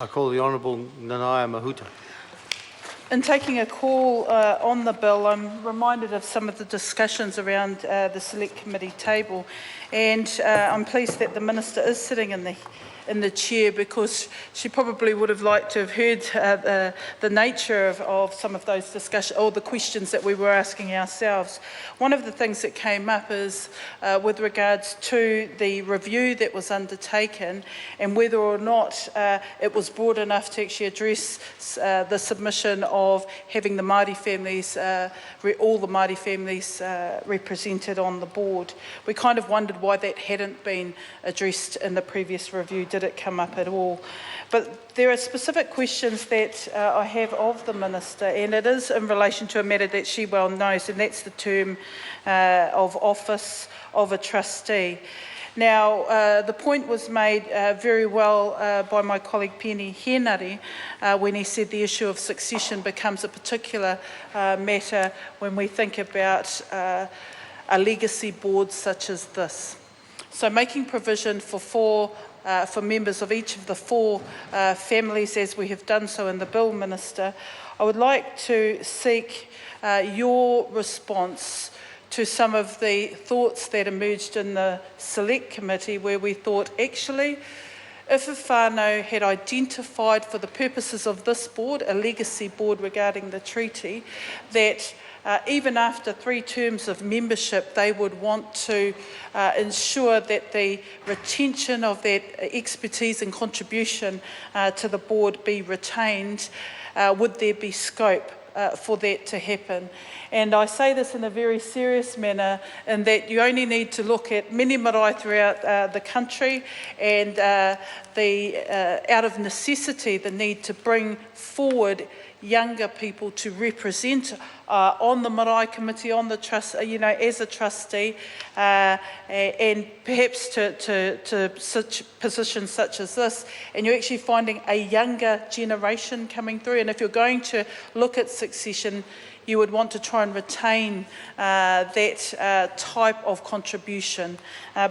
I call the Honourable Nanaia Mahuta. In taking a call on the bill, I'm reminded of some of the discussions around the Select Committee table, and I'm pleased that the Minister is sitting in the chair, because she probably would have liked to have heard the nature of some of those discussions, or the questions that we were asking ourselves. One of the things that came up is with regards to the review that was undertaken, and whether or not it was broad enough to actually address the submission of having the Māori families, all the Māori families represented on the board. We kind of wondered why that hadn't been addressed in the previous review. Did it come up at all? But there are specific questions that I have of the Minister, and it is in relation to a matter that she well knows, and that's the term of office of a trustee. Now, the point was made very well by my colleague Penny Henare when he said the issue of succession becomes a particular matter when we think about a legacy board such as this. So making provision for members of each of the four families, as we have done so in the bill, Minister, I would like to seek your response to some of the thoughts that emerged in the Select Committee, where we thought, actually, if a whānau had identified for the purposes of this board, a legacy board regarding the treaty, that even after 3 terms of membership, they would want to ensure that the retention of that expertise and contribution to the board be retained. Would there be scope for that to happen? And I say this in a very serious manner, in that you only need to look at many marae throughout the country, and out of necessity, the need to bring forward younger people to represent on the marae committee, on the trust, as a trustee, and perhaps to such positions such as this, and you're actually finding a younger generation coming through. And if you're going to look at succession, you would want to try and retain that type of contribution,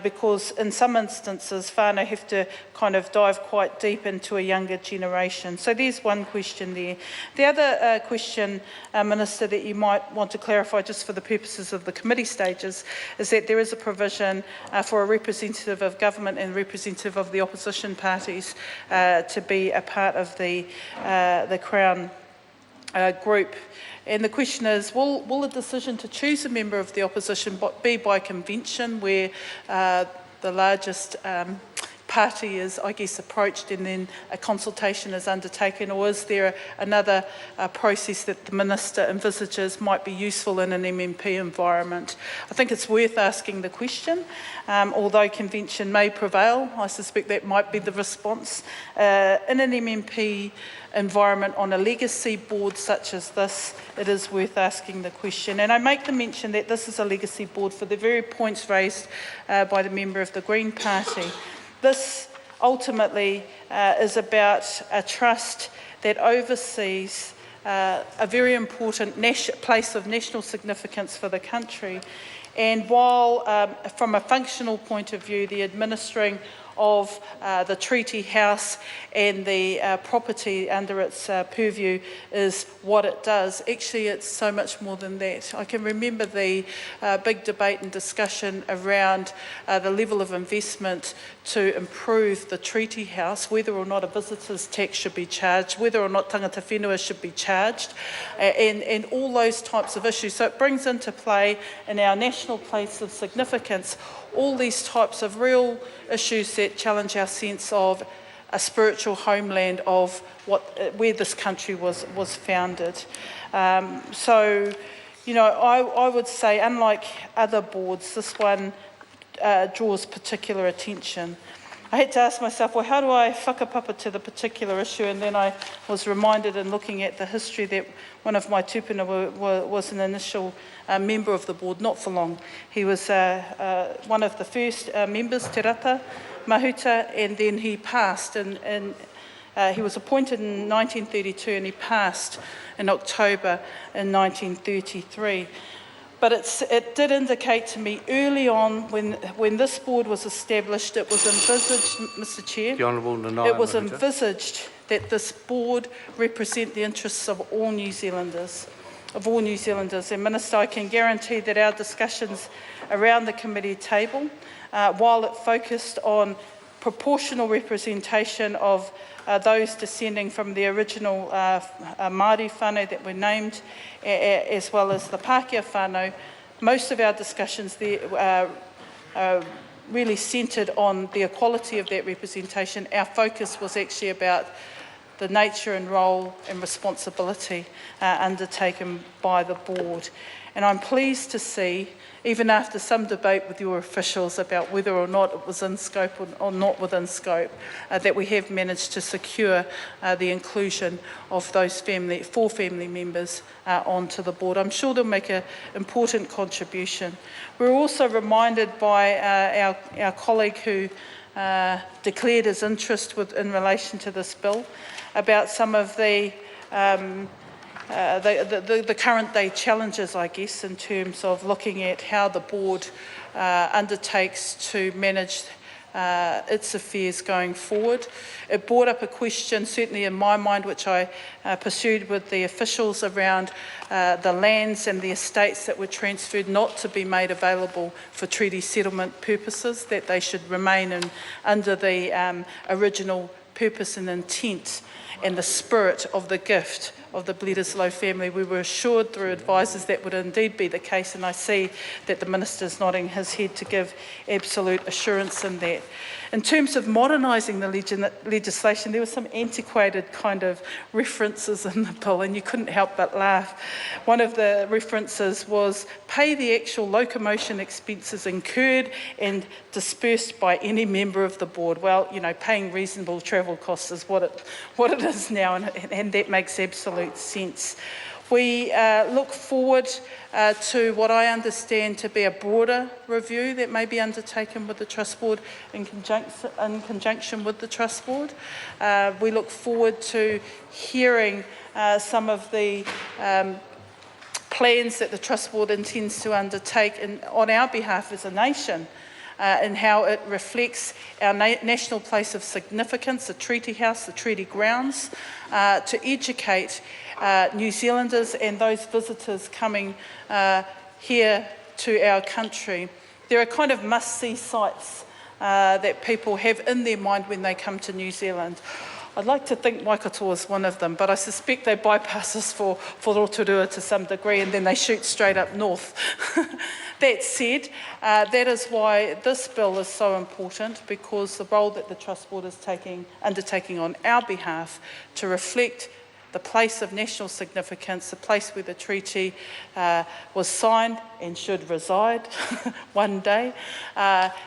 because in some instances, whānau have to kind of dive quite deep into a younger generation. So there's one question there. The other question, Minister, that you might want to clarify just for the purposes of the committee stages, is that there is a provision for a representative of government and representative of the opposition parties to be a part of the Crown group. And the question is, will a decision to choose a member of the opposition be by convention, where the largest party is, I guess, approached and then a consultation is undertaken, or is there another process that the Minister envisages might be useful in an MMP environment? I think it's worth asking the question. Although convention may prevail, I suspect that might be the response. In an MMP environment on a legacy board such as this, it is worth asking the question. And I make the mention that this is a legacy board for the very points raised by the member of the Green Party. This ultimately is about a trust that oversees a very important place of national significance for the country. And while from a functional point of view, the administering of the Treaty House and the property under its purview is what it does, actually it's so much more than that. I can remember the big debate and discussion around the level of investment to improve the Treaty House, whether or not a visitor's tax should be charged, whether or not tangata whenua should be charged, and all those types of issues. So it brings into play in our national place of significance all these types of real issues that challenge our sense of a spiritual homeland of where this country was founded. So, I would say, unlike other boards, this one draws particular attention. I had to ask myself, well, how do I whakapapa to the particular issue? And then I was reminded in looking at the history that one of my tupuna was an initial member of the board, not for long. He was one of the first members, Te Rata Mahuta, and then he passed. And he was appointed in 1932 and he passed in October in 1933. But it did indicate to me early on when this board was established, it was envisaged, Mr Chair, The Honourable Nanaia it was Mahuta. envisaged that this board represent the interests of all New Zealanders. And Minister, I can guarantee that our discussions around the committee table, while it focused on proportional representation of those descending from the original Māori whānau that were named, as well as the Pākehā whānau, most of our discussions there really centred on the equality of that representation. Our focus was actually about the nature and role and responsibility undertaken by the board. And I'm pleased to see, even after some debate with your officials about whether or not it was in scope or not within scope, that we have managed to secure the inclusion of those four family members onto the board. I'm sure they'll make an important contribution. We're also reminded by our colleague who declared his interest in relation to this bill about some of the current day challenges, I guess, in terms of looking at how the board undertakes to manage its affairs going forward. It brought up a question, certainly in my mind, which I pursued with the officials around the lands and the estates that were transferred not to be made available for treaty settlement purposes, that they should remain under the original purpose and intent and the spirit of the gift of the Bledisloe family. We were assured through advisors that would indeed be the case, and I see that the Minister is nodding his head to give absolute assurance in that. In terms of modernising the legislation, there were some antiquated kind of references in the bill, and you couldn't help but laugh. One of the references was pay the actual locomotion expenses incurred and dispersed by any member of the board. Well, you know, paying reasonable travel costs is what it is now, and that makes absolute sense. We look forward to what I understand to be a broader review that may be undertaken with the Trust Board in conjunction with the Trust Board. We look forward to hearing some of the plans that the Trust Board intends to undertake on our behalf as a nation, and how it reflects our national place of significance, the Treaty House, the treaty grounds, to educate New Zealanders and those visitors coming here to our country. There are kind of must-see sites that people have in their mind when they come to New Zealand. I'd like to think Waikato is one of them, but I suspect they bypass us for Rotorua to some degree, and then they shoot straight up north. That said, that is why this bill is so important, because the role that the Trust Board is undertaking on our behalf to reflect the place of national significance, the place where the treaty was signed and should reside one day,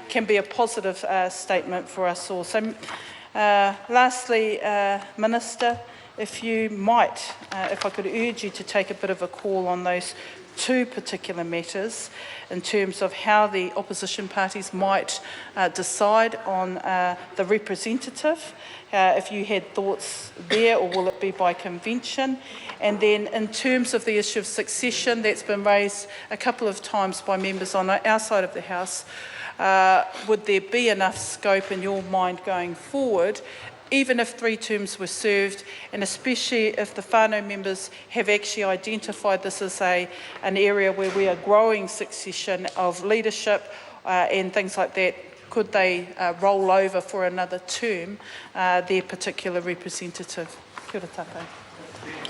can be a positive statement for us all. So, lastly, Minister, if you might, if I could urge you to take a bit of a call on those two particular matters in terms of how the opposition parties might decide on the representative, if you had thoughts there, or will it be by convention? And then in terms of the issue of succession, that's been raised a couple of times by members on our side of the House. Would there be enough scope in your mind going forward, even if 3 terms were served, and especially if the whānau members have actually identified this as an area where we are growing succession of leadership and things like that, could they roll over for another term their particular representative? Kia ora tātou.